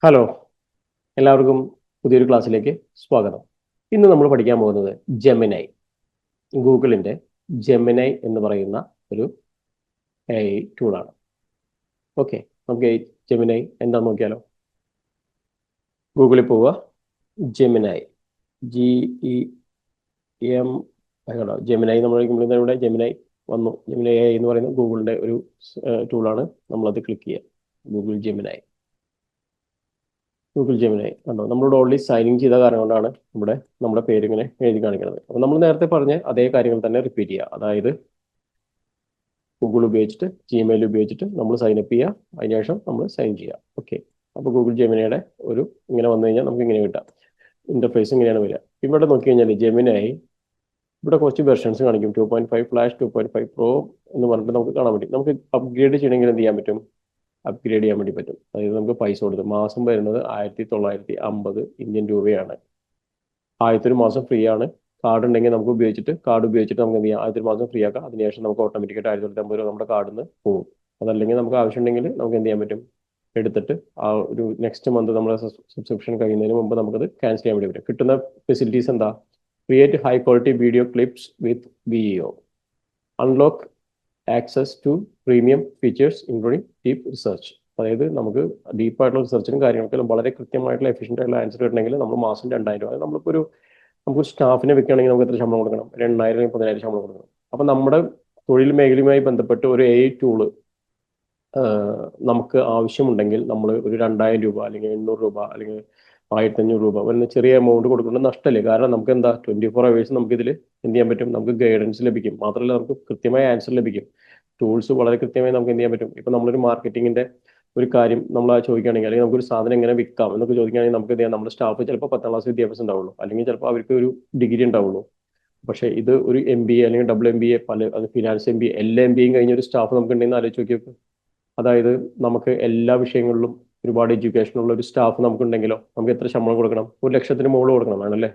Hello, എല്ലാവർക്കും പുതിയൊരു ക്ലാസ്സിലേക്ക് സ്വാഗതം. ഇന്ന് നമ്മൾ പഠിക്കാൻ പോകുന്നത് ജെമിനൈ, ഗൂഗിളിൻ്റെ ജെമിനൈ എന്ന് പറയുന്ന ഒരു AI ടൂളാണ്. ഓക്കെ, നമുക്ക് ജെമിനൈ എന്താണെന്ന് നോക്കിയാലോ. ഗൂഗിളിൽ പോവുക, ജെമിനൈ, GEM, ജെമിനൈ നമ്മൾ ഇവിടെ ജെമിനൈ വന്നു. ജെമിനൈ AI എന്ന് പറയുന്ന ഗൂഗിളിൻ്റെ ഒരു ടൂളാണ്. നമ്മളത് ക്ലിക്ക് ചെയ്യുക, ഗൂഗിൾ ജെമിനൈ കണ്ടോ. നമ്മളോട് ഓൾറെഡി സൈൻ ഇൻ ചെയ്ത കാരണം കൊണ്ടാണ് ഇവിടെ നമ്മുടെ പേരിങ്ങനെ എഴുതി കാണിക്കുന്നത്. അപ്പോൾ നമ്മൾ നേരത്തെ പറഞ്ഞ അതേ കാര്യങ്ങൾ തന്നെ റിപ്പീറ്റ് ചെയ്യുക. അതായത് ഗൂഗിൾ ഉപയോഗിച്ചിട്ട് ജിമെയിൽ ഉപയോഗിച്ചിട്ട് നമ്മൾ സൈൻ അപ്പ് ചെയ്യുക, അതിനുശേഷം നമ്മൾ സൈൻ ചെയ്യുക. ഓക്കെ, അപ്പോൾ ഗൂഗിൾ ജെമിനയുടെ ഒരു ഇങ്ങനെ വന്നു കഴിഞ്ഞാൽ നമുക്ക് ഇങ്ങനെ കിട്ടാം. ഇന്റർഫേസ് ഇങ്ങനെയാണ് വരിക. ഇവിടെ നോക്കി കഴിഞ്ഞാൽ ജെമിനായി ഇവിടെ കുറച്ച് വെർഷൻസ് കാണിക്കും. 2.5 ഫ്ലാഷ്, 2.5 പ്രോ എന്ന് പറഞ്ഞിട്ട് നമുക്ക് കാണാൻ പറ്റും. നമുക്ക് അപ്ഗ്രേഡ് ചെയ്യണമെങ്കിൽ എന്ത് ചെയ്യാൻ പറ്റും? അപ്ഗ്രേഡ് ചെയ്യാൻ വേണ്ടി പറ്റും. അതായത് നമുക്ക് പൈസ കൊടുത്ത് മാസം വരുന്നത് 1950 ഇന്ത്യൻ രൂപയാണ്. ആദ്യത്തെ ഒരു മാസം ഫ്രീ ആണ്. കാർഡ് ഉണ്ടെങ്കിൽ നമുക്ക് കാർഡ് ഉപയോഗിച്ചിട്ട് നമുക്ക് എന്ത് ചെയ്യാം? ആദ്യത്തെ ഒരു മാസം ഫ്രീ ആക്കാം. അതിനുശേഷം നമുക്ക് ഓട്ടോമാറ്റിക്കായിട്ട് 1950 രൂപ നമ്മുടെ കാർഡിൽ നിന്ന് പോകും. അതല്ലെങ്കിൽ നമുക്ക് ആവശ്യമുണ്ടെങ്കിൽ നമുക്ക് എന്ത് ചെയ്യാൻ പറ്റും? എടുത്തിട്ട് ആ ഒരു നെക്സ്റ്റ് മന്ത് നമ്മുടെ സബ്സ്ക്രിപ്ഷൻ കഴിയുന്നതിന് മുമ്പ് നമുക്കത് ക്യാൻസൽ ചെയ്യാൻ വേണ്ടി പറ്റും. കിട്ടുന്ന ഫെസിലിറ്റീസ് എന്താ? Create high quality video clips with VEO, unlock access to premium features including deep research. അതായത് നമുക്ക് ഡീപ്പായിട്ടുള്ള റിസർച്ചിനും കാര്യങ്ങൾക്കും വളരെ കൃത്യമായിട്ടുള്ള എഫിഷ്യൻ്റ് ആയിട്ടുള്ള ആൻസർ കിട്ടണമെങ്കിൽ നമ്മൾ മാസം 2000 രൂപ, നമ്മളിപ്പോൾ നമുക്കൊരു സ്റ്റാഫിനെ വെക്കുകയാണെങ്കിൽ നമുക്ക് എത്ര ശമ്പളം കൊടുക്കണം? 2000 അല്ലെങ്കിൽ 10,000 ശമ്പളം കൊടുക്കണം. അപ്പം നമ്മുടെ തൊഴിൽ മേഖലയുമായി ബന്ധപ്പെട്ട് ഒരു AI ടൂള് നമുക്ക് ആവശ്യമുണ്ടെങ്കിൽ നമ്മൾ ഒരു 2000 രൂപ അല്ലെങ്കിൽ 800 രൂപ അല്ലെങ്കിൽ 1500 രൂപ വരുന്ന ചെറിയ എമൗണ്ട് കൊടുക്കുന്നത് നഷ്ടമല്ലേ? കാരണം നമുക്ക് എന്താ 24 hours നമുക്കിതിൽ എന്ത് ചെയ്യാൻ പറ്റും? നമുക്ക് ഗൈഡൻസ് ലഭിക്കും. മാത്രമല്ല നമുക്ക് കൃത്യമായ ആൻസർ ലഭിക്കും. ടൂൾസ് വളരെ കൃത്യമായി നമുക്ക് എന്ത് ചെയ്യാൻ പറ്റും? ഇപ്പം നമ്മളൊരു മാർക്കറ്റിങ്ങിൻ്റെ ഒരു കാര്യം നമ്മൾ ചോദിക്കുകയാണെങ്കിൽ, അല്ലെങ്കിൽ നമുക്കൊരു സാധനം എങ്ങനെ വിൽക്കാം എന്നൊക്കെ ചോദിക്കുകയാണെങ്കിൽ നമുക്ക് എന്ത് ചെയ്യാം? നമ്മുടെ സ്റ്റാഫ് ചിലപ്പോൾ 10ാം ക്ലാസ് വിദ്യാഭ്യാസം ഉണ്ടാവുള്ളൂ, അല്ലെങ്കിൽ ചിലപ്പോൾ അവർക്ക് ഒരു ഡിഗ്രി ഉണ്ടാവുള്ളൂ. പക്ഷേ ഇത് ഒരു MBA അല്ലെങ്കിൽ MBA, അത് ഫിനാൻസ് MBA, എല്ലാ MBAയും കഴിഞ്ഞ ഒരു സ്റ്റാഫ് നമുക്ക് ഉണ്ടെന്ന് ആലോചിച്ച് നോക്കിയപ്പോൾ. അതായത് നമുക്ക് എല്ലാ വിഷയങ്ങളിലും ഒരുപാട് എഡ്യൂക്കേഷൻ ഉള്ള ഒരു സ്റ്റാഫ് നമുക്കുണ്ടെങ്കിലോ നമുക്ക് എത്ര ശമ്പളം കൊടുക്കണം? 1,00,000 മുകളിൽ കൊടുക്കണം, വേണമല്ലേ?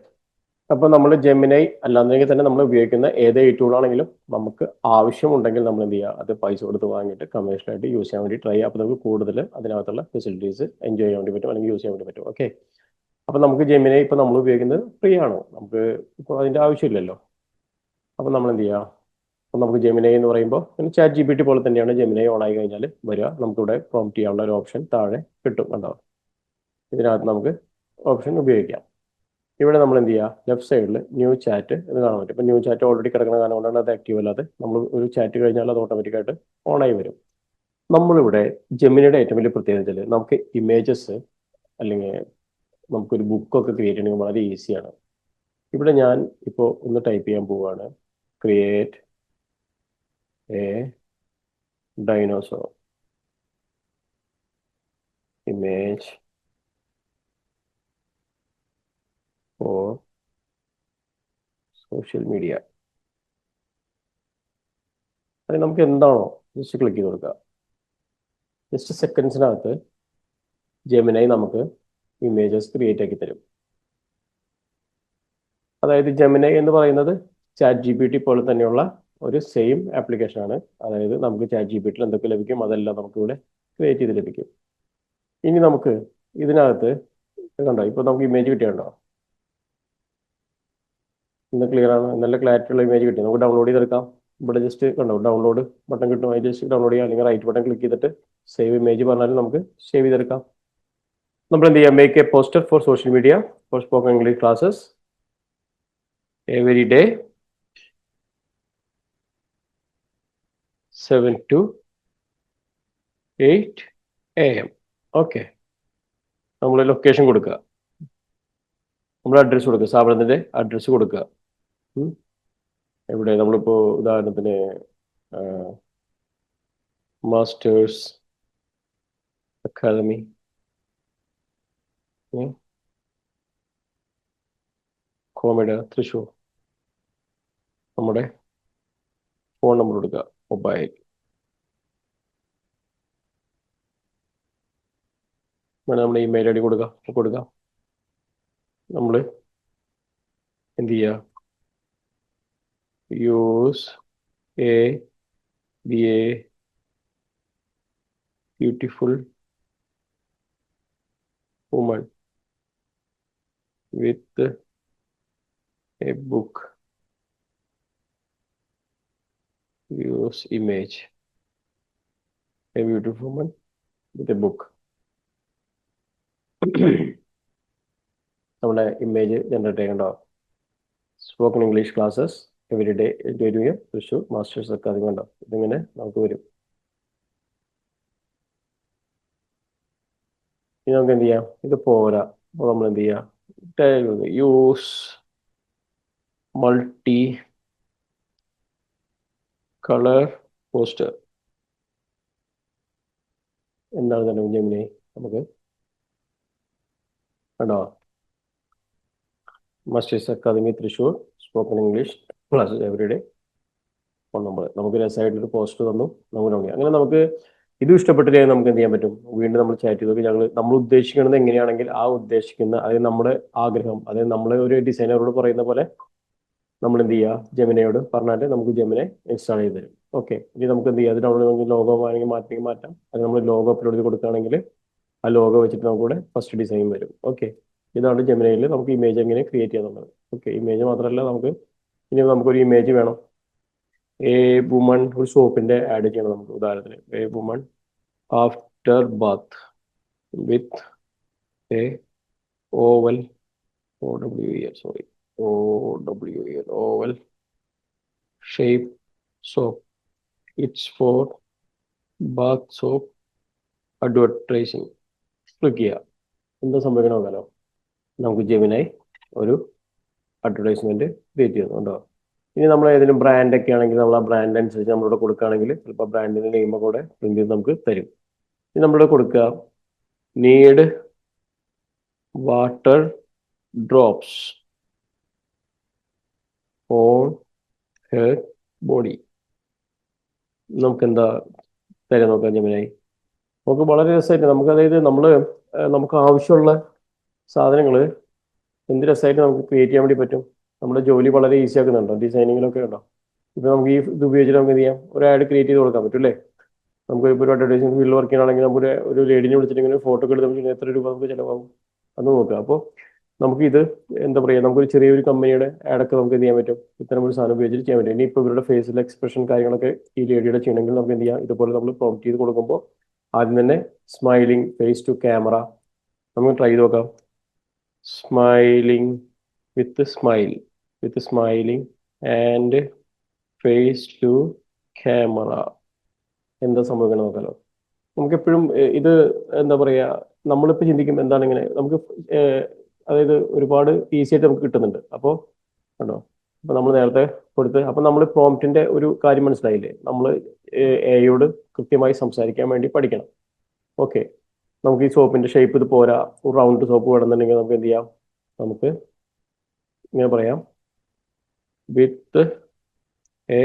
അപ്പോൾ നമ്മൾ ജെമിനൈ അല്ലാന്നെങ്കിൽ തന്നെ നമ്മൾ ഉപയോഗിക്കുന്ന ഏത് ടൂൾ ആണെങ്കിലും നമുക്ക് ആവശ്യമുണ്ടെങ്കിൽ നമ്മൾ എന്ത് ചെയ്യുക? അത് പൈസ കൊടുത്ത് വാങ്ങിയിട്ട് കമേഴ്ഷ്യലായിട്ട് യൂസ് ചെയ്യാൻ വേണ്ടി ട്രൈ ചെയ്യുക. അപ്പോൾ നമുക്ക് കൂടുതൽ അതിനകത്തുള്ള ഫെസിലിറ്റീസ് എൻജോയ് ചെയ്യാൻ വേണ്ടി പറ്റും, അല്ലെങ്കിൽ യൂസ് ചെയ്യാൻ വേണ്ടി പറ്റും. ഓക്കെ, അപ്പോൾ നമുക്ക് ജെമിനൈ ഇപ്പോൾ നമ്മൾ ഉപയോഗിക്കുന്നത് ഫ്രീ ആണോ? നമുക്ക് ഇപ്പോൾ അതിൻ്റെ ആവശ്യമില്ലല്ലോ. അപ്പോൾ നമ്മൾ എന്ത് ചെയ്യുക? അപ്പോൾ നമുക്ക് ജെമിനൈ എന്ന് പറയുമ്പോൾ ChatGPT പോലെ തന്നെയാണ് ജെമിനൈ ഓൺ ആയി കഴിഞ്ഞാൽ വരിക. നമുക്കിവിടെ പ്രോംപ്റ്റ് ചെയ്യാനുള്ള ഒരു ഓപ്ഷൻ താഴെ കിട്ടും, കണ്ടോ? ഇതിനകത്ത് നമുക്ക് ഓപ്ഷൻ ഉപയോഗിക്കാം. ഇവിടെ നമ്മൾ എന്ത് ചെയ്യുക? ലെഫ്റ്റ് സൈഡിൽ ന്യൂ ചാറ്റ് എന്ന് കാണാൻ പറ്റും. ഇപ്പോൾ ന്യൂ ചാറ്റ് ഓൾറെഡി കിടക്കുന്ന കാരണം കൊണ്ടാണ് അത് ആക്റ്റീവ് അല്ലാതെ. നമ്മൾ ഒരു ചാറ്റ് കഴിഞ്ഞാൽ അത് ഓട്ടോമാറ്റിക്കായിട്ട് ഓണായി വരും. നമ്മളിവിടെ ജെമിനിയുടെ ഏറ്റവും വലിയ പ്രത്യേകത വെച്ചാൽ നമുക്ക് ഇമേജസ് അല്ലെങ്കിൽ നമുക്കൊരു ബുക്കൊക്കെ ക്രിയേറ്റ് ചെയ്യണമെങ്കിൽ വളരെ ഈസിയാണ്. ഇവിടെ ഞാൻ ഇപ്പോൾ ഒന്ന് ടൈപ്പ് ചെയ്യാൻ പോവുകയാണ്, create a dinosaur image for social media. അത് നമുക്ക് എന്താണോ ജസ്റ്റ് ക്ലിക്ക് ചെയ്ത് കൊടുക്കുക. ജസ്റ്റ് സെക്കൻഡ്സിനകത്ത് ജെമിനൈ നമുക്ക് ഇമേജസ് ക്രിയേറ്റ് ആക്കി തരും. അതായത് ജെമിനൈ എന്ന് പറയുന്നത് ChatGPT പോലെ തന്നെയുള്ള ഒരു സെയിം ആപ്ലിക്കേഷനാണ്. അതായത് നമുക്ക് ChatGPT എന്തൊക്കെ ലഭിക്കും അതെല്ലാം നമുക്കിവിടെ ക്രിയേറ്റ് ചെയ്ത് ലഭിക്കും. ഇനി നമുക്ക് ഇതിനകത്ത് കണ്ടോ, ഇപ്പോൾ നമുക്ക് ഇമേജ് കിട്ടിയുണ്ടോ? ഇന്ന് ക്ലിയർ ആണ്, നല്ല ക്ലാരിറ്റി ഉള്ള ഇമേജ് കിട്ടി. നമുക്ക് ഡൗൺലോഡ് ചെയ്തെടുക്കാം. ഇവിടെ ജസ്റ്റ് കണ്ടോ ഡൗൺലോഡ് ബട്ടൺ കിട്ടും, അതിൽ ജസ്റ്റ് ഡൗൺലോഡ് ചെയ്യാം, അല്ലെങ്കിൽ റൈറ്റ് ബട്ടൺ ക്ലിക്ക് ചെയ്തിട്ട് സേവ് ഇമേജ് പറഞ്ഞാലും നമുക്ക് സേവ് ചെയ്തെടുക്കാം. നമ്മൾ എന്ത് ചെയ്യാം? Make a poster for social media for spoken English classes every day 7 to 8 AM. Okay, നമ്മൾ ലൊക്കേഷൻ കൊടുക്കുക, നമ്മൾ അഡ്രസ്സ് കൊടുക്കുക, സ്ഥാപനത്തിൻ്റെ അഡ്രസ്സ് കൊടുക്കുക. എവിടെ? നമ്മളിപ്പോൾ ഉദാഹരണത്തിന് മാസ്റ്റേഴ്സ് അക്കാദമി കോമഡ തൃശ്ശൂർ. നമ്മുടെ ഫോൺ നമ്പർ കൊടുക്കുക, മൊബൈൽ. വേണം നമ്മുടെ ഇമെയിൽ ID കൊടുക്കാം. നമ്മൾ എന്ത് ചെയ്യുക? Use A beautiful woman with a book. Use image. A beautiful woman with a book. നമ്മുടെ ഇമേജ് ജനറേറ്റ് ചെയ്യണ്ടോ? Spoken English classes every day daily Thrissur Masters Academy ഉണ്ടോ? ഇതിങ്ങനെ നമുക്ക് വരും. ഇനി നമുക്ക് എന്ത് ചെയ്യാം? ഇത് പോരാ. അപ്പോൾ നമ്മൾ എന്ത് ചെയ്യാം? Use multi colour poster. എന്താണ് തന്നെ ജെമിനി നമുക്ക് കണ്ടോ? Masters Academy Thrissur spoken English classes every day phone number. നമുക്ക് രസമായിട്ടൊരു പോസ്റ്റ് തന്നു, നമുക്ക് നോക്കി. അങ്ങനെ നമുക്ക് ഇത് ഇഷ്ടപ്പെട്ടില്ലെങ്കിൽ നമുക്ക് എന്ത് ചെയ്യാൻ പറ്റും? വീണ്ടും നമ്മൾ ചാറ്റ് ചെയ്തൊക്കെ നമ്മൾ ഉദ്ദേശിക്കുന്നത് എങ്ങനെയാണെങ്കിൽ ആ ഉദ്ദേശിക്കുന്ന, അതായത് നമ്മുടെ ആഗ്രഹം, അതായത് നമ്മൾ ഒരു ഡിസൈനറോട് പറയുന്ന പോലെ നമ്മൾ എന്ത് ചെയ്യുക? ജെമിനയോട് പറഞ്ഞാൽ നമുക്ക് ജെമിനെ ഇൻസ്റ്റാൾ ചെയ്ത് തരും. ഓക്കെ, ഇനി നമുക്ക് എന്ത് ചെയ്യാം? അതിനവിടെ നമുക്ക് ലോഗോ ആണെങ്കിൽ മാറ്റാം. അത് നമ്മൾ ലോഗോ അപ്ലോഡ് ചെയ്ത് കൊടുക്കുകയാണെങ്കിൽ ആ ലോഗോ വെച്ചിട്ട് നമുക്കിവിടെ ഫസ്റ്റ് ഡിസൈൻ വരും. ഓക്കെ, ഇതാണ് ജെമിനയിൽ നമുക്ക് ഇമേജ് എങ്ങനെ ക്രിയേറ്റ് ചെയ്യാന്നുള്ളത്. ഓക്കെ, ഇമേജ് മാത്രമല്ല, നമുക്കൊരു ഇമേജ് വേണം. എ വുമൺ, ഒരു സോപ്പിന്റെ ആഡ് ചെയ്യണം നമുക്ക്. ഉദാഹരണത്തിന് a woman after bath with a oval oval shape soap. It's for bath soap advertising. Click ചെയ്യുക. എന്താ സംഭവിക്കണം നോക്കാലോ? നമുക്ക് ജെമിനായി ഒരു അഡ്വർടൈസ്മെന്റ് ക്രിയേറ്റ് ചെയ്യുന്നുണ്ടോ? ഇനി നമ്മൾ ഏതെങ്കിലും ബ്രാൻഡൊക്കെ ആണെങ്കിൽ നമ്മൾ ആ ബ്രാൻഡ് അനുസരിച്ച് നമ്മളിവിടെ കൊടുക്കുകയാണെങ്കിൽ ചിലപ്പോൾ ബ്രാൻഡിന്റെ നെയിം കൂടെ പ്രിന്റ് ചെയ്ത് നമുക്ക് തരും. ഇനി നമ്മളിവിടെ കൊടുക്കുക need water drops on hair body. നമുക്ക് എന്താ തരാൻ നോക്കാം ജെമിനായി? നമുക്ക് വളരെ രസമായിട്ട് നമുക്ക്, അതായത് നമുക്ക് ആവശ്യമുള്ള സാധനങ്ങൾ എന്ത് രസമായിട്ട് നമുക്ക് ക്രിയേറ്റ് ചെയ്യാൻ വേണ്ടി പറ്റും. നമ്മുടെ ജോലി വളരെ ഈസി ആക്കുന്നുണ്ടോ? ഡിസൈനിങ്ങിലൊക്കെ ഉണ്ടോ? ഇപ്പൊ നമുക്ക് ഇത് ഉപയോഗിച്ചിട്ട് നമുക്ക് എന്ത് ചെയ്യാം? ഒരു ആഡ് ക്രിയേറ്റ് ചെയ്ത് കൊടുക്കാൻ പറ്റും അല്ലേ? നമുക്ക് ഇപ്പോൾ ഒരു അഡ്വർടൈസിംഗ് ഫീൽഡിൽ വർക്ക് ചെയ്യണമെങ്കിൽ നമുക്ക് ഒരു ലേഡിനെ വിളിച്ചിട്ട് ഇങ്ങനെ ഫോട്ടോ ഒക്കെ എടുത്ത് നമുക്ക് എത്ര രൂപ നമുക്ക് ചിലവാകും അത് നോക്കുക. അപ്പോൾ നമുക്ക് ഇത് എന്താ പറയുക, നമുക്കൊരു ചെറിയൊരു കമ്പനിയുടെ ആഡൊക്കെ നമുക്ക് എന്ത് ചെയ്യാൻ പറ്റും? ഇത്തരം ഒരു സാധനം ഉപയോഗിച്ചിട്ട് ചെയ്യാൻ പറ്റും. ഇനിയിപ്പോൾ ഇവരുടെ ഫേസിൽ എക്സ്പ്രഷൻ കാര്യങ്ങളൊക്കെ ഈ ലേഡിയുടെ ചെയ്യണമെങ്കിൽ നമുക്ക് എന്ത് ചെയ്യാം? ഇതുപോലെ നമ്മൾ പ്രോംപ്റ്റ് ചെയ്ത് കൊടുക്കുമ്പോൾ ആദ്യം തന്നെ സ്മൈലിംഗ് ഫേസ് ടു ക്യാമറ നമുക്ക് ട്രൈ ചെയ്ത് നോക്കാം. Smiling with smiling and face to camera. എന്താ സംഭവിക്കണം നോക്കാലോ? നമുക്കെപ്പോഴും ഇത് എന്താ പറയുക, നമ്മളിപ്പോൾ ചിന്തിക്കും എന്താണ് ഇങ്ങനെ നമുക്ക് അതായത് ഒരുപാട് ഈസി ആയിട്ട് നമുക്ക് കിട്ടുന്നുണ്ട്. അപ്പോൾ കണ്ടോ, അപ്പോൾ നമ്മൾ നേരത്തെ കൊടുത്ത്, അപ്പോൾ നമ്മൾ പ്രോംപ്റ്റിന്റെ ഒരു കാര്യം മനസ്സിലായില്ലേ? നമ്മൾ എയോട് കൃത്യമായി സംസാരിക്കാൻ വേണ്ടി പഠിക്കണം. ഓക്കെ, നമുക്ക് ഈ സോപ്പിന്റെ ഷേപ്പ് ഇത് പോരാ, ഒരു റൗണ്ട് സോപ്പ് വേണമെന്നുണ്ടെങ്കിൽ നമുക്ക് എന്ത് ചെയ്യാം? നമുക്ക് ഇങ്ങനെ പറയാം, വിത്ത് എ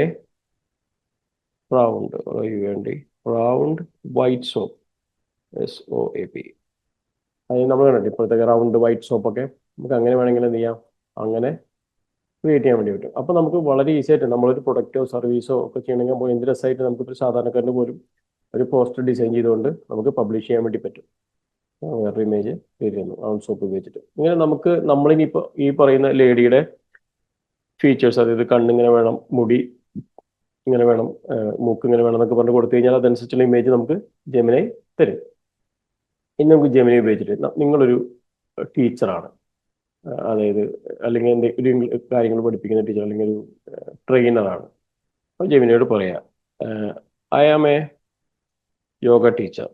റൗണ്ട് വേണ്ടി റൗണ്ട് വൈറ്റ് സോപ്പ്, SOAP. അത് നമ്മൾ കണ്ടിട്ട് ഇപ്പോഴത്തെ റൗണ്ട് വൈറ്റ് സോപ്പൊക്കെ നമുക്ക് അങ്ങനെ വേണമെങ്കിൽ എന്ത് ചെയ്യാം? അങ്ങനെ ക്രിയേറ്റ് ചെയ്യാൻ വേണ്ടി പറ്റും. അപ്പോൾ നമുക്ക് വളരെ ഈസി ആയിട്ട് നമ്മളൊരു പ്രൊഡക്റ്റോ സർവീസോ ഒക്കെ ചെയ്യണമെങ്കിൽ എന്ത് രസമായിട്ട് നമുക്കിപ്പോൾ സാധാരണക്കാരന് പോലും ഒരു പോസ്റ്റർ ഡിസൈൻ ചെയ്തുകൊണ്ട് നമുക്ക് പബ്ലിഷ് ചെയ്യാൻ വേണ്ടി പറ്റും. വേറൊരു ഇമേജ് ക്രിയേറ്റ് ചെയ്യുന്നു റൗണ്ട് സോപ്പ് ഉപയോഗിച്ചിട്ട്. ഇങ്ങനെ നമ്മളിനിപ്പോൾ ഈ പറയുന്ന ലേഡിയുടെ ഫീച്ചേഴ്സ്, അതായത് കണ്ണിങ്ങനെ വേണം, മുടി ഇങ്ങനെ വേണം, മൂക്ക് ഇങ്ങനെ വേണം എന്നൊക്കെ പറഞ്ഞ് കൊടുത്തു കഴിഞ്ഞാൽ അതനുസരിച്ചുള്ള ഇമേജ് നമുക്ക് ജെമിനായി തരും. ഇനി നമുക്ക് ജെമിനായി ഉപയോഗിച്ചിട്ട് നിങ്ങളൊരു ടീച്ചറാണ്, അതായത് അല്ലെങ്കിൽ എന്തെങ്കിലും കാര്യങ്ങൾ പഠിപ്പിക്കുന്ന ടീച്ചർ അല്ലെങ്കിൽ ഒരു ട്രെയിനറാണ്. അപ്പോൾ ജെമിനിയോട് പറയാം, I am a yoga teacher.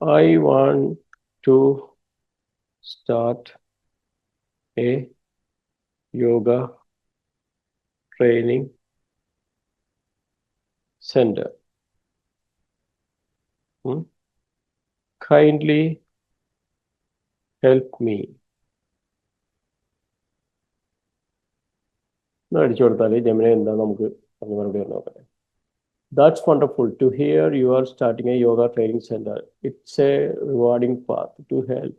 I want to start a yoga training center. Kindly help me. അടിച്ചു കൊടുത്താൽ ജെമിനി എന്താ നമുക്ക് പറഞ്ഞു മറുപടി നോക്കാം. That's wonderful to hear you are starting a yoga training center. It's a rewarding path to help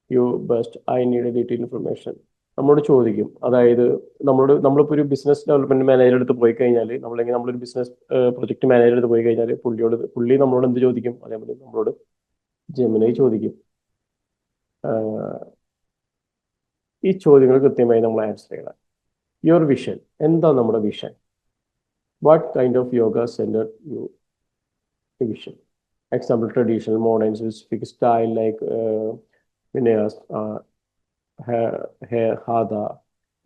you, but I need a little information. നമ്മളോട് ചോദിക്കും. അതായത് നമ്മളിപ്പോൾ ഒരു ബിസിനസ് ഡെവലപ്മെന്റ് മാനേജർ അടുത്ത് പോയി കഴിഞ്ഞാൽ, നമ്മളെങ്കിൽ നമ്മളൊരു ബിസിനസ് പ്രൊജക്ട് മാനേജർ അടുത്ത് പോയി കഴിഞ്ഞാൽ പുള്ളി നമ്മളോട് എന്ത് ചോദിക്കും? അതേപോലെ നമ്മളോട് ജെമിനി ചോദിക്കും. ഈ ചോദ്യങ്ങൾ കൃത്യമായി നമ്മൾ ആൻസർ ചെയ്യണം. യുവർ വിഷൻ, എന്താ നമ്മുടെ vision? What kind of yoga centre you vision? Example traditional, modern, specific style like vinyasa, hatha.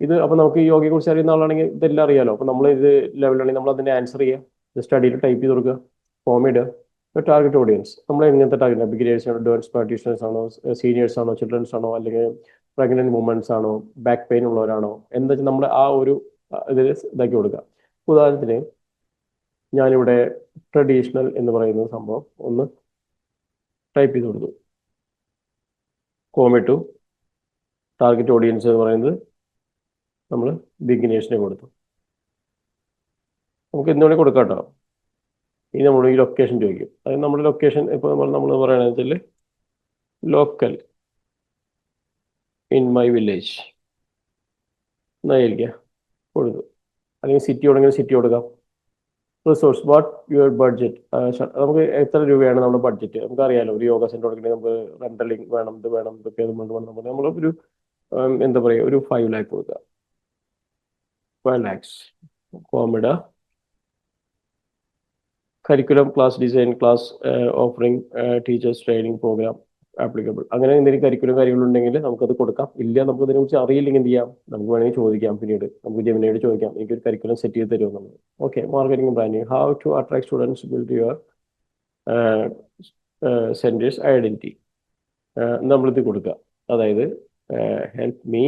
ഇത് അപ്പൊ നമുക്ക് ഈ യോഗയെ കുറിച്ച് അറിയുന്ന ആളാണെങ്കിൽ ഇതെല്ലാം അറിയാലോ. അപ്പൊ നമ്മൾ ഇത് ലെവലാണെങ്കിൽ നമ്മൾ അതിന്റെ ആൻസർ ചെയ്യുക. ജസ്റ്റ് അടിയിൽ ടൈപ്പ് ചെയ്ത് കൊടുക്കുക, ഫോം ഇടുക. ടാർഗറ്റ് ഓഡിയൻസ് നമ്മൾ എങ്ങനത്തെ ടാർഗറ്റ്? ബിഗിനേഴ്സ് ആണോ, അഡ്വാൻസ് പ്രാക്ടീഷണേഴ്സ് ആണോ, സീനിയേഴ്സ് ആണോ, ചിൽഡ്രൻസ് ആണോ, അല്ലെങ്കിൽ പ്രഗ്നന്റ് വുമൻസ് ആണോ, ബാക്ക് പെയിൻ ഉള്ളവരാണോ, എന്താ വെച്ചാൽ നമ്മൾ ആ ഒരു ഇതിൽ ഇതാക്കി കൊടുക്കുക. ഉദാഹരണത്തിന് ഞാനിവിടെ ട്രഡീഷണൽ എന്ന് പറയുന്ന സംഭവം ഒന്ന് ടൈപ്പ് ചെയ്ത് കൊടുത്തു, കോമിട്ടു. ടാർഗറ്റ് ഓഡിയൻസ് എന്ന് പറയുന്നത് നമ്മൾ ബിഗിനേഴ്സിനെ കൊടുത്തു. നമുക്ക് എന്തുവേണേൽ കൊടുക്കാം കേട്ടോ. ഇനി നമ്മൾ ഈ ലൊക്കേഷൻ ചോദിക്കും. അതായത് നമ്മുടെ ലൊക്കേഷൻ ഇപ്പോൾ നമ്മൾ പറയണമെന്ന് വെച്ചാൽ ലോക്കൽ ഇൻ മൈ വില്ലേജ് എന്നായിരിക്കുക കൊടുത്തു. അല്ലെങ്കിൽ സിറ്റി തുടങ്ങിയ സിറ്റി കൊടുക്കാം. Resource, what your budget. നമുക്ക് എത്ര രൂപയാണ് നമ്മുടെ ബഡ്ജറ്റ്? നമുക്ക് അറിയാലോ, ഒരു യോഗ സെന്റർ തുടങ്ങണമെങ്കിൽ നമുക്ക് റെന്റലിംഗ് വേണം, ഇത് വേണം, ഇതൊക്കെ വേണം. നമ്മളൊരു എന്താ പറയുക, ഒരു 5 lakh കൊടുക്കുക. 5 lakhs. കോമിഡ. Curriculum, class design, class offering, teachers training program applicable. അങ്ങനെ എന്തെങ്കിലും കരിക്കുലം കാര്യങ്ങളുണ്ടെങ്കിൽ നമുക്കത് കൊടുക്കാം. ഇല്ല, നമുക്ക് ഇതിനെക്കുറിച്ച് അറിയില്ലെങ്കിൽ എന്ത് ചെയ്യാം? നമുക്ക് വേണമെങ്കിൽ ചോദിക്കാം. പിന്നീട് നമുക്ക് ജെമിനിയോട് ചോദിക്കാം, എനിക്കൊരു കരിക്കുലം സെറ്റ് ചെയ്ത് തരുമോ നമ്മൾ. Okay. Marketing, branding, how to attract students, build your centre's identity. നമ്മളിത് കൊടുക്കുക. അതായത് ഹെൽപ്പ് മീ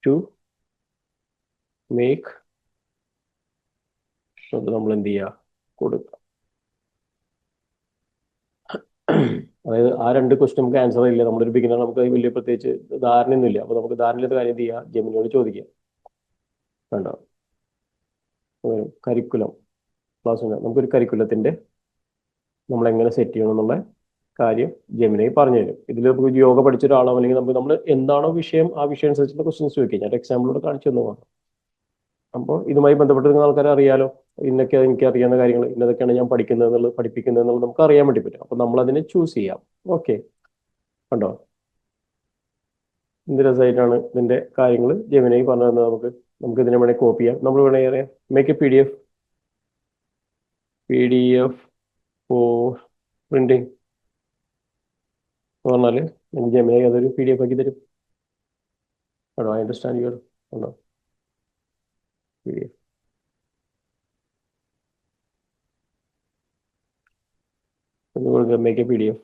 ടു മേക്ക്. നമ്മൾ എന്ത് ചെയ്യുക? കൊടുക്കുക. അതായത് ആ 2 ക്വസ്റ്റ്യൻ നമുക്ക് ആൻസർ ഇല്ല, നമ്മളൊരു ബിഗിനർ, നമുക്ക് വലിയ പ്രത്യേകിച്ച് ധാരണയൊന്നുമില്ല. അപ്പൊ നമുക്ക് ധാരണയില്ലാത്ത കാര്യം എന്ത് ചെയ്യുക? ജെമിനിയോട് ചോദിക്കുക. വേണ്ട, കരിക്കുലം ക്ലാസ് നമുക്കൊരു കരിക്കുലത്തിന്റെ നമ്മൾ എങ്ങനെ സെറ്റ് ചെയ്യണം എന്നുള്ള കാര്യം ജെമിനി പറഞ്ഞു തരും. ഇതിൽ നമുക്ക് യോഗ പഠിച്ച ഒരാളോ അല്ലെങ്കിൽ നമ്മൾ എന്താണോ വിഷയം, ആ വിഷയം അനുസരിച്ചുള്ള ക്വസ്റ്റ്യൻസ് ചോദിക്കുക. ഞാൻ എക്സാമ്പിളോട് കാണിച്ചു തന്നു മാത്രം. അപ്പോൾ ഇതുമായി ബന്ധപ്പെട്ട് നിങ്ങൾ ആൾക്കാരെ അറിയാലോ, ഇന്നൊക്കെ എനിക്ക് അറിയാവുന്ന കാര്യങ്ങൾ, ഇന്നതൊക്കെയാണ് ഞാൻ പഠിക്കുന്നത് എന്നുള്ളത്, പഠിപ്പിക്കുന്നത് എന്നുള്ളത് നമുക്ക് അറിയാൻ വേണ്ടി പറ്റും. അപ്പൊ നമ്മൾ അതിനെ ചൂസ് ചെയ്യാം. ഓക്കെ, കണ്ടോ എന്ത് രസമായിട്ടാണ് ഇതിന്റെ കാര്യങ്ങൾ ജെമിനി പറഞ്ഞു തന്നത് നമുക്ക്. നമുക്ക് ഇതിനെ വേണേൽ കോപ്പി ചെയ്യാം. നമ്മൾ വേണമെങ്കിൽ അറിയാം make a P D F for printing എന്ന് പറഞ്ഞാൽ നമുക്ക് ജെമിനി അതൊരു PDF ആക്കി തരും. ആണോ? I understand your. ആണോ? PDF എന്ന് കൊടുക്കുക, മേക്ക് എ PDF.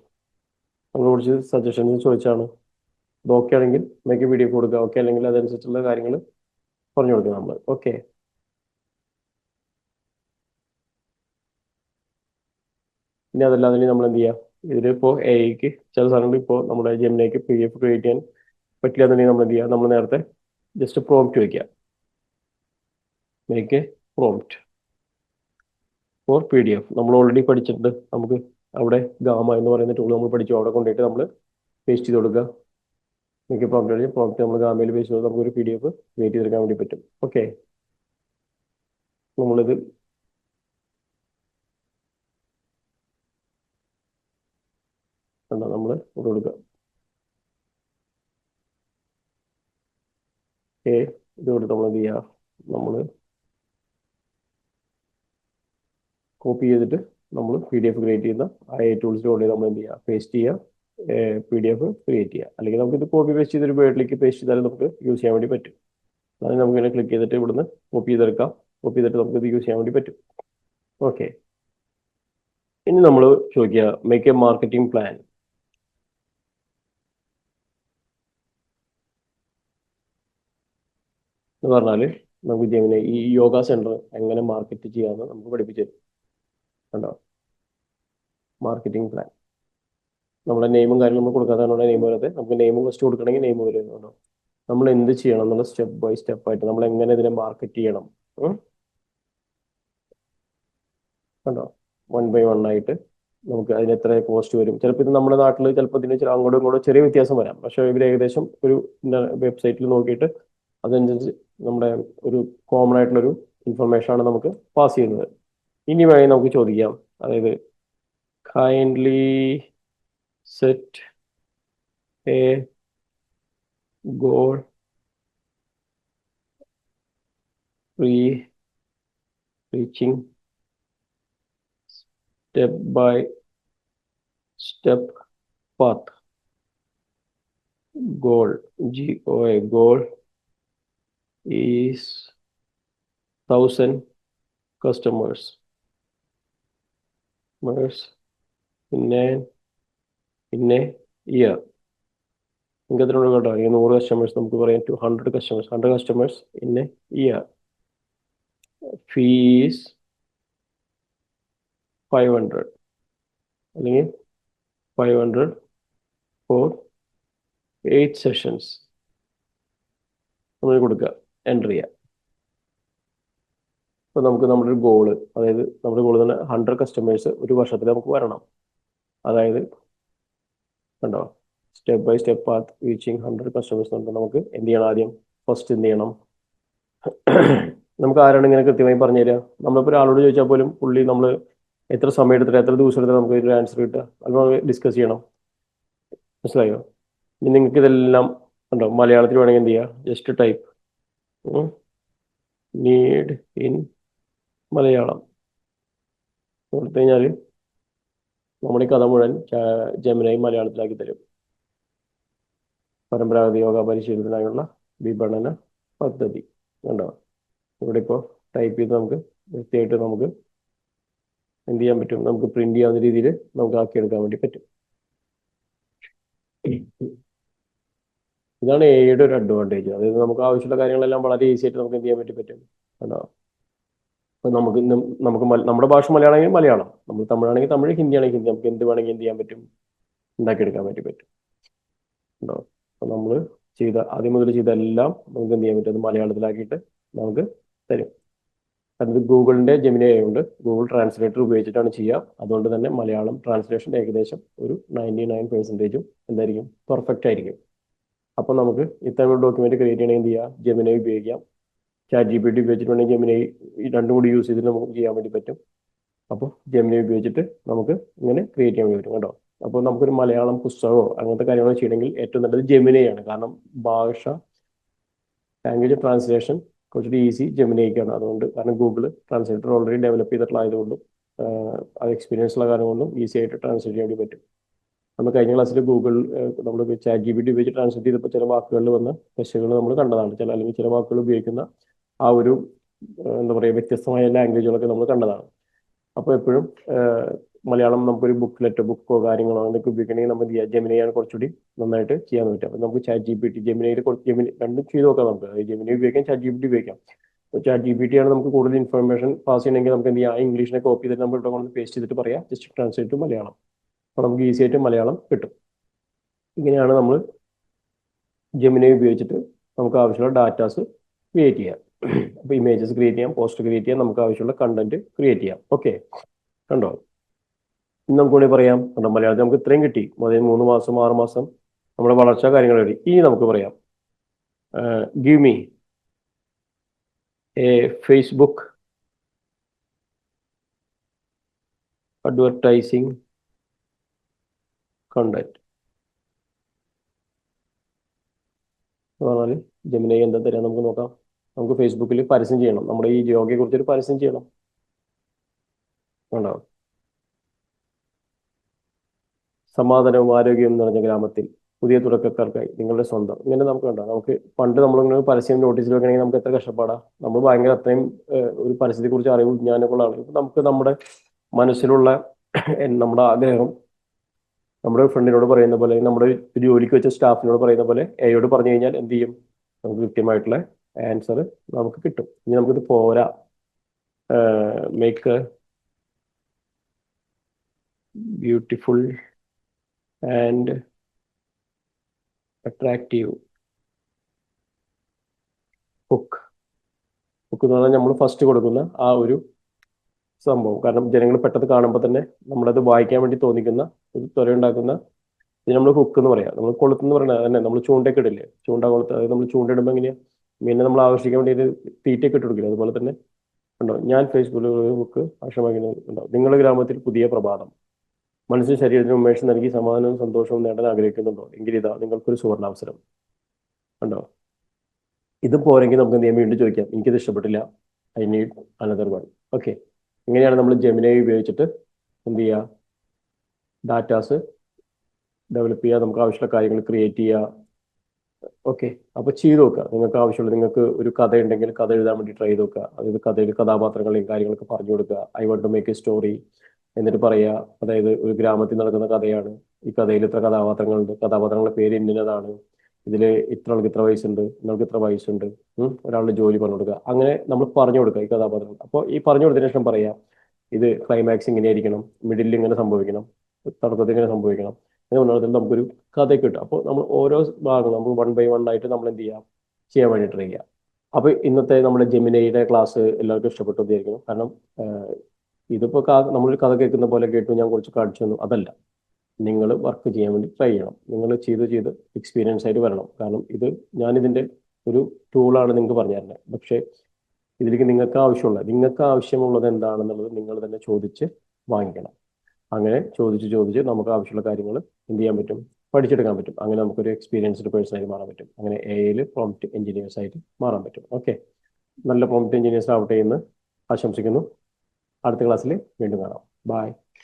നമ്മൾ കുറച്ച് സജഷൻസ് ചോദിച്ചാണ്. ഇത് ഓക്കെ ആണെങ്കിൽ മേക്ക് എ PDF കൊടുക്കുക. ഓക്കെ അല്ലെങ്കിൽ അതനുസരിച്ചുള്ള കാര്യങ്ങൾ പറഞ്ഞു കൊടുക്കുക നമ്മൾ. ഓക്കെ. ഇനി അതല്ലാതെ നമ്മൾ എന്ത് ചെയ്യുക? ഇതിലിപ്പോൾ എഐക്ക് ചില സാധനങ്ങൾ ഇപ്പോൾ നമ്മുടെ ജെമിനിക്ക് PDF ക്രിയേറ്റ് ചെയ്യാൻ പറ്റില്ല എന്നുണ്ടെങ്കിൽ നമ്മൾ എന്ത് ചെയ്യുക? നമ്മൾ നേരത്തെ ജസ്റ്റ് പ്രോംപ്റ്റ് വയ്ക്കുക. Make a prompt for PDF. നമ്മൾ ഓൾറെഡി പഠിച്ചിട്ടുണ്ട്. നമുക്ക് അവിടെ ഗാമ എന്ന് പറയുന്ന ടൂൾ നമ്മൾ പഠിച്ചു. അവിടെ കൊണ്ടുപോയിട്ട് നമ്മൾ പേസ്റ്റ് ചെയ്ത് കൊടുക്കുക. മേക്ക് എ പ്രോംപ്റ്റ് നമ്മൾ ഗാമയിൽ പേസ്റ്റ് ചെയ്ത് നമുക്കൊരു PDF ക്രിയേറ്റ് ചെയ്തെടുക്കാൻ വേണ്ടി പറ്റും. ഓക്കെ. നമ്മളിത് കണ്ടോ, നമ്മൾ കൊടുക്കുക. ഓക്കെ. ഇത് കൊടുത്ത് നമ്മൾ എന്ത് ചെയ്യുക? നമ്മൾ കോപ്പി ചെയ്തിട്ട് നമ്മൾ PDF ക്രിയേറ്റ് ചെയ്യുന്ന AI ടൂൾസിൽ കൊണ്ട് നമ്മൾ എന്ത് ചെയ്യുക? പേസ്റ്റ് ചെയ്യുക, PDF ക്രിയേറ്റ് ചെയ്യുക. അല്ലെങ്കിൽ നമുക്ക് ഇത് കോപ്പി പേസ്റ്റ് ചെയ്തൊരു വേർഡിലേക്ക് പേസ്റ്റ് ചെയ്താലും നമുക്ക് യൂസ് ചെയ്യാൻ വേണ്ടി പറ്റും. അതായത് നമുക്ക് ഇങ്ങനെ ക്ലിക്ക് ചെയ്തിട്ട് ഇവിടുന്ന് കോപ്പി ചെയ്തെടുക്കാം. കോപ്പി ചെയ്തിട്ട് നമുക്ക് ഇത് യൂസ് ചെയ്യാൻ വേണ്ടി പറ്റും. ഓക്കെ. ഇനി നമ്മൾ ചോദിക്കുക മേക്ക് എ മാർക്കറ്റിംഗ് പ്ലാൻ. എന്ന് പറഞ്ഞാൽ നമുക്ക് ജെമിനി ഈ യോഗ സെന്റർ എങ്ങനെ മാർക്കറ്റ് ചെയ്യാമെന്ന് നമുക്ക് പഠിപ്പിച്ചു തരും. കണ്ടോ? Marketing plan. നമ്മുടെ നെയിമും കാര്യങ്ങളും നമ്മൾ കൊടുക്കാത്തതാണ് നെയിം വരാതെ. നമുക്ക് നെയിമും ഫസ്റ്റ് കൊടുക്കണമെങ്കിൽ നെയിം വരുന്നുണ്ടോ? നമ്മൾ എന്ത് ചെയ്യണം എന്നുള്ള സ്റ്റെപ്പ് ബൈ സ്റ്റെപ്പ് ആയിട്ട് നമ്മൾ എങ്ങനെ ഇതിനെ മാർക്കറ്റ് ചെയ്യണം. കണ്ടോ? 1 by 1 ആയിട്ട് നമുക്ക് അതിന് എത്ര കോസ്റ്റ് വരും. ചിലപ്പോൾ ഇത് നമ്മുടെ നാട്ടിൽ ചിലപ്പോൾ ഇതിന് അങ്ങോട്ടും ഇങ്ങോട്ടും ചെറിയ വ്യത്യാസം വരാം. പക്ഷേ ഇവർ ഏകദേശം ഒരു വെബ്സൈറ്റിൽ നോക്കിയിട്ട് അതനുസരിച്ച് നമ്മുടെ ഒരു കോമൺ ആയിട്ടുള്ളൊരു ഇൻഫർമേഷൻ ആണ് നമുക്ക് പാസ് ചെയ്യുന്നത്. ഇനി വേണമെങ്കിൽ നമുക്ക് ചോദിക്കാം, അതായത് kindly set A goal free reaching step by step path. Goal, GOA, goal is 1,000 customers. In a year. നിങ്ങൾക്ക് എത്ര കേട്ടോ? ഈ 100 കസ്റ്റമേഴ്സ് നമുക്ക് പറയാം, 200 customers, 100 customers in A year. Fees 500 അല്ലെങ്കിൽ 500 ഫോർ 8 സെഷൻസ് നമ്മൾ കൊടുക്കുക, എൻ്റർ ചെയ്യുക. അപ്പോൾ നമുക്ക് നമ്മുടെ ഒരു ഗോള്, അതായത് നമ്മുടെ ഗോള് തന്നെ 100 കസ്റ്റമേഴ്സ് ഒരു വർഷത്തിൽ നമുക്ക് വരണം. അതായത് കണ്ടോ, step by step path reaching 100 customers ഉണ്ട്. നമുക്ക് എന്ത് ചെയ്യണം? ആദ്യം ഫസ്റ്റ് എന്ത് ചെയ്യണം? നമുക്ക് ആരാണ് ഇങ്ങനെ കൃത്യമായി പറഞ്ഞു തരിക? നമ്മളിപ്പോൾ ഒരാളോട് ചോദിച്ചാൽ പോലും പുള്ളി നമ്മൾ എത്ര സമയം എടുത്തിട്ട് എത്ര ദിവസം എടുത്തിട്ട് നമുക്ക് ഒരു ആൻസർ കിട്ടുക? അത് നമുക്ക് ഡിസ്കസ് ചെയ്യണം. മനസ്സിലായോ? ഇനി നിങ്ങൾക്ക് ഇതെല്ലാം ഉണ്ടോ മലയാളത്തിൽ വേണമെങ്കിൽ എന്ത് ചെയ്യുക? Just type need in Malayalam കൊടുത്തു കഴിഞ്ഞാൽ നമ്മുടെ ഈ കഥ മുഴുവൻ ജെമിനി മലയാളത്തിലാക്കി തരും. പരമ്പരാഗത യോഗ പരിശീലനത്തിനായുള്ള വിപണന പദ്ധതി കണ്ടോ? ഇവിടെ ഇപ്പോൾ ടൈപ്പ് ചെയ്ത് നമുക്ക് വൃത്തിയായിട്ട് നമുക്ക് എന്ത് ചെയ്യാൻ പറ്റും? നമുക്ക് പ്രിന്റ് ചെയ്യാവുന്ന രീതിയിൽ നമുക്ക് ആക്കിയെടുക്കാൻ വേണ്ടി പറ്റും. ഇതാണ് എയുടെ ഒരു അഡ്വാൻറ്റേജ്. അതായത് നമുക്ക് ആവശ്യമുള്ള കാര്യങ്ങളെല്ലാം വളരെ ഈസി ആയിട്ട് നമുക്ക് എന്ത് ചെയ്യാൻ വേണ്ടി പറ്റും കണ്ടോ? അപ്പം നമുക്ക് നമ്മുടെ ഭാഷ മലയാളമാണെങ്കിൽ മലയാളം, നമ്മൾ തമിഴാണെങ്കിൽ തമിഴ്, ഹിന്ദി ആണെങ്കിൽ ഹിന്ദി, നമുക്ക് എന്ത് വേണമെങ്കിൽ എന്ത് ചെയ്യാൻ പറ്റും? ഉണ്ടാക്കിയെടുക്കാൻ വേണ്ടി പറ്റും ഉണ്ടോ? അപ്പം നമ്മൾ ആദ്യം മുതൽ ചെയ്ത എല്ലാം നമുക്ക് എന്ത് ചെയ്യാൻ പറ്റും? അത് മലയാളത്തിലാക്കിയിട്ട് നമുക്ക് തരും. അത് ഗൂഗിളിന്റെ ജെമിനി ആയതുകൊണ്ട് ഗൂഗിൾ ട്രാൻസ്ലേറ്റർ ഉപയോഗിച്ചിട്ടാണ് ചെയ്യുക. അതുകൊണ്ട് തന്നെ മലയാളം ട്രാൻസ്ലേഷൻ ഏകദേശം ഒരു 99% എന്തായിരിക്കും? പെർഫെക്റ്റ് ആയിരിക്കും. അപ്പോൾ നമുക്ക് ഇത്തരം ഡോക്യുമെന്റ് ക്രിയേറ്റ് ചെയ്യണമെങ്കിൽ എന്ത് ചെയ്യുക? ജെമിനി ഉപയോഗിക്കാം. ChatGPT ഉപയോഗിച്ചിട്ടുണ്ടെങ്കിൽ ജെമിനി രണ്ടും കൂടി യൂസ് ചെയ്തിട്ട് നമുക്ക് ചെയ്യാൻ വേണ്ടി പറ്റും. അപ്പോൾ ജെമിനി ഉപയോഗിച്ചിട്ട് നമുക്ക് ഇങ്ങനെ ക്രിയേറ്റ് ചെയ്യാൻ വേണ്ടി പറ്റും കേട്ടോ. അപ്പോൾ നമുക്കൊരു മലയാളം പുസ്തകമോ അങ്ങനത്തെ കാര്യങ്ങളോ ചെയ്യണമെങ്കിൽ ഏറ്റവും നല്ലത് ജെമിനിയാണ്. കാരണം ഭാഷ ലാംഗ്വേജ് ട്രാൻസ്ലേഷൻ കുറച്ചുകൂടി ഈസി ജെമിനിക്കാണ്. അതുകൊണ്ട് കാരണം ഗൂഗിൾ ട്രാൻസ്ലേറ്റർ ഓൾറെഡി ഡെവലപ്പ് ചെയ്തിട്ടുള്ള ആയതുകൊണ്ടും അത് എക്സ്പീരിയൻസ് ഉള്ള കാരണം കൊണ്ടും ഈസി ആയിട്ട് ട്രാൻസ്ലേറ്റ് ചെയ്യാൻ വേണ്ടി പറ്റും. നമ്മൾ കഴിഞ്ഞ ക്ലാസ്സിൽ ഗൂഗിൾ നമ്മൾ ChatGPT ഉപയോഗിച്ച് ട്രാൻസ്ലേറ്റ് ചെയ്തപ്പോൾ ചില വാക്കുകളിൽ വന്ന പ്രശ്നങ്ങൾ നമ്മൾ കണ്ടതാണ്. അല്ലെങ്കിൽ ചില വാക്കുകൾ ഉപയോഗിക്കുന്ന ആ ഒരു എന്താ പറയുക വ്യത്യസ്തമായ ലാംഗ്വേജുകളൊക്കെ നമ്മൾ കണ്ടതാണ്. അപ്പോൾ എപ്പോഴും മലയാളം നമുക്കൊരു ബുക്കോ കാര്യങ്ങളോ അങ്ങനെയൊക്കെ ഉപയോഗിക്കണമെങ്കിൽ നമ്മൾ ജെമിനിയാണ് കുറച്ചുകൂടി നന്നായിട്ട് ചെയ്യാൻ പറ്റും. അപ്പോൾ നമുക്ക് ChatGPT ജെമിനിയിൽ ജെമിനി രണ്ടും ചെയ്ത് നോക്കാം. നമുക്ക് ജെമിനി ഉപയോഗിക്കാം, ChatGPT ഉപയോഗിക്കാം. അപ്പോൾ ChatGPT ആണ് നമുക്ക് കൂടുതൽ ഇൻഫർമേഷൻ പാസ് ചെയ്യണമെങ്കിൽ നമുക്ക് എന്ത് ചെയ്യാം? ഇംഗ്ലീഷിനെ കോപ്പി ചെയ്തിട്ട് നമ്മൾ ഇവിടെ കൊണ്ട് പേസ്റ്റ് ചെയ്തിട്ട് പറയാം ജസ്റ്റ് ട്രാൻസ്ലേറ്റ് ടു മലയാളം. അപ്പോൾ നമുക്ക് ഈസി ആയിട്ട് മലയാളം കിട്ടും. ഇങ്ങനെയാണ് നമ്മൾ ജെമിനി ഉപയോഗിച്ചിട്ട് നമുക്ക് ആവശ്യമുള്ള ഡാറ്റാസ് ക്രിയേറ്റ് ചെയ്യാം. അപ്പോൾ ഇമേജസ് ക്രിയേറ്റ് ചെയ്യാം, പോസ്റ്റ് ക്രിയേറ്റ് ചെയ്യാം, നമുക്ക് ആവശ്യമുള്ള കണ്ടന്റ് ക്രിയേറ്റ് ചെയ്യാം. ഓക്കെ കണ്ടോ? ഇന്ന് നമുക്ക് കൂടി പറയാം കണ്ടോ, മലയാളത്തിൽ നമുക്ക് ഇത്രയും കിട്ടി. അതായത് 3 മാസം 6 മാസം നമ്മുടെ വളർച്ചാ കാര്യങ്ങൾ കിട്ടി. ഇനി നമുക്ക് പറയാം give me A Facebook advertising content എന്ന് പറഞ്ഞാൽ ജെമിനി എന്താ തരാം നമുക്ക് നോക്കാം. നമുക്ക് ഫേസ്ബുക്കിൽ പരസ്യം ചെയ്യണം, നമ്മുടെ ഈ യോഗയെ കുറിച്ചൊരു പരസ്യം ചെയ്യണം. കണ്ടോ? സമാധാനവും ആരോഗ്യവും നിറഞ്ഞ ഗ്രാമത്തിൽ പുതിയ തുടക്കക്കാർക്കായി നിങ്ങളുടെ സ്വന്തം. ഇങ്ങനെ നമുക്ക് കണ്ടോ, നമുക്ക് പണ്ട് നമ്മളിങ്ങനെ പരസ്യം നോട്ടീസിൽ വെക്കണമെങ്കിൽ നമുക്ക് എത്ര കഷ്ടപ്പാടാ. നമ്മൾ ഭയങ്കര അത്രയും ഒരു പരസ്യത്തെ കുറിച്ച് അറിവ് വിജ്ഞാനമൊക്കെ ഉള്ള ആളുകൾ. നമുക്ക് നമ്മുടെ മനസ്സിലുള്ള നമ്മുടെ ആഗ്രഹം നമ്മുടെ ഫ്രണ്ടിനോട് പറയുന്ന പോലെ, നമ്മുടെ ജോലിക്ക് വെച്ച സ്റ്റാഫിനോട് പറയുന്ന പോലെ എയോട് പറഞ്ഞു കഴിഞ്ഞാൽ എന്ത് ചെയ്യും? നമുക്ക് കൃത്യമായിട്ടുള്ള ആൻസർ നമുക്ക് കിട്ടും. ഇനി നമുക്കിത് പോരാ, make beautiful and attractive hook. Hook എന്ന് പറഞ്ഞാൽ നമ്മൾ ഫസ്റ്റ് കൊടുക്കുന്ന ആ ഒരു സംഭവം. കാരണം ജനങ്ങൾ പെട്ടെന്ന് കാണുമ്പോൾ തന്നെ നമ്മളത് വായിക്കാൻ വേണ്ടി തോന്നിക്കുന്ന ഒരു ത്വരയുണ്ടാക്കുന്ന ഇത് നമ്മൾ ഹുക്ക് എന്ന് പറയാം. നമ്മൾ കൊളുത്ത് എന്ന് പറയുന്നത് തന്നെ നമ്മൾ ചൂണ്ടയൊക്കെ ഇടില്ലേ, ചൂണ്ട കൊളുത്ത്. അതായത് നമ്മൾ ചൂണ്ടയിടുമ്പോൾ എങ്ങനെയാ മീനിനെ നമ്മൾ ആകർഷിക്കാൻ വേണ്ടി ഒരു തീറ്റയൊക്കെ ഇട്ട് കൊടുക്കില്ല, അതുപോലെ തന്നെ ഉണ്ടോ ഞാൻ ഫേസ്ബുക്കിൽ ഒരു ഹുക്ക് ഉണ്ടാവും. നിങ്ങളുടെ ഗ്രാമത്തിൽ പുതിയ പ്രഭാതം, മനസ്സിന് ശരീരത്തിന് ഉന്മേഷം നൽകി സമാധാനവും സന്തോഷവും നേടാൻ ആഗ്രഹിക്കുന്നുണ്ടോ എങ്കിൽ ഇതാ നിങ്ങൾക്കൊരു സുവർണാവസരം. ഉണ്ടോ? ഇത് പോരെങ്കിൽ നമുക്ക് എന്ത് ചെയ്യാം, വീണ്ടും ചോദിക്കാം എനിക്കിത് ഇഷ്ടപ്പെട്ടില്ല, I need another one. Okay. ഇങ്ങനെയാണ് നമ്മൾ ജെമിനൈ ഉപയോഗിച്ചിട്ട് എന്ത് ചെയ്യുക, ഡാറ്റാസ് ഡെവലപ്പ് ചെയ്യുക, നമുക്ക് ആവശ്യമുള്ള കാര്യങ്ങൾ ക്രിയേറ്റ് ചെയ്യുക. ഓക്കെ. അപ്പോൾ ചെയ്ത് നോക്കുക. നിങ്ങൾക്ക് ആവശ്യമുള്ള, നിങ്ങൾക്ക് ഒരു കഥ ഉണ്ടെങ്കിൽ കഥ എഴുതാൻ വേണ്ടി ട്രൈ ചെയ്ത് നോക്കുക. അതായത് കഥയിൽ കഥാപാത്രങ്ങളെയും കാര്യങ്ങളൊക്കെ പറഞ്ഞു കൊടുക്കുക. I want to make a story എന്നിട്ട് പറയുക, അതായത് ഒരു ഗ്രാമത്തിൽ നടക്കുന്ന കഥയാണ്, ഈ കഥയിൽ ഇത്ര കഥാപാത്രങ്ങളുണ്ട്, കഥാപാത്രങ്ങളുടെ പേര് ഇന്നതാണ്, ഇതിൽ ഇത്ര ആൾക്ക് ഇത്ര വയസ്സുണ്ട്, നിങ്ങൾക്ക് ഇത്ര വയസ്സുണ്ട്, ഒരാളുടെ ജോലി പറഞ്ഞു കൊടുക്കുക. അങ്ങനെ നമ്മൾ പറഞ്ഞു കൊടുക്കുക ഈ കഥാപാത്രങ്ങൾ. അപ്പോൾ ഈ പറഞ്ഞു കൊടുത്തതിന് ശേഷം പറയാം ഇത് ക്ലൈമാക്സ് ഇങ്ങനെ ആയിരിക്കണം, മിഡിൽ ഇങ്ങനെ സംഭവിക്കണം, തുടക്കത്തിൽ ഇങ്ങനെ സംഭവിക്കണം എന്ന് പറഞ്ഞാൽ നമുക്കൊരു കഥ കിട്ടും. അപ്പോൾ നമ്മൾ ഓരോ ഭാഗം നമുക്ക് വൺ ബൈ വൺ ആയിട്ട് നമ്മൾ എന്ത് ചെയ്യാം, ചെയ്യാൻ വേണ്ടി ട്രൈ ചെയ്യാം. അപ്പോൾ ഇന്നത്തെ നമ്മുടെ ജെമിനയുടെ ക്ലാസ് എല്ലാവർക്കും ഇഷ്ടപ്പെട്ടു വിചാരിക്കുന്നു. കാരണം ഇതിപ്പോൾ നമ്മളൊരു കഥ കേൾക്കുന്ന പോലെ കേട്ടു ഞാൻ കുറച്ച് കാണിച്ചു തന്നു, അതല്ല. നിങ്ങൾ വർക്ക് ചെയ്യാൻ വേണ്ടി ട്രൈ ചെയ്യണം. നിങ്ങൾ ചെയ്ത് എക്സ്പീരിയൻസ് ആയിട്ട് വരണം. കാരണം ഞാനിതിൻ്റെ ഒരു ടൂളാണ് നിങ്ങൾക്ക് പറഞ്ഞു തരുന്നത്. പക്ഷേ ഇതിലേക്ക് നിങ്ങൾക്ക് ആവശ്യമുള്ളത് എന്താണെന്നുള്ളത് നിങ്ങൾ തന്നെ ചോദിച്ച് വാങ്ങിക്കണം. അങ്ങനെ ചോദിച്ച് നമുക്ക് ആവശ്യമുള്ള കാര്യങ്ങൾ എന്ത് ചെയ്യാൻ പറ്റും, പഠിച്ചെടുക്കാൻ പറ്റും. അങ്ങനെ നമുക്കൊരു എക്സ്പീരിയൻസ്ഡ് പേഴ്സൺ ആയിട്ട് മാറാൻ പറ്റും. അങ്ങനെ AI പ്രോംപ്റ്റ് എഞ്ചിനീയേഴ്സ് ആയിട്ട് മാറാൻ പറ്റും. ഓക്കെ. നല്ല പ്രോംപ്റ്റ് എഞ്ചിനീയേഴ്സ് ആവട്ടെ എന്ന് ആശംസിക്കുന്നു. അടുത്ത ക്ലാസ്സിൽ വീണ്ടും കാണാം. ബൈ.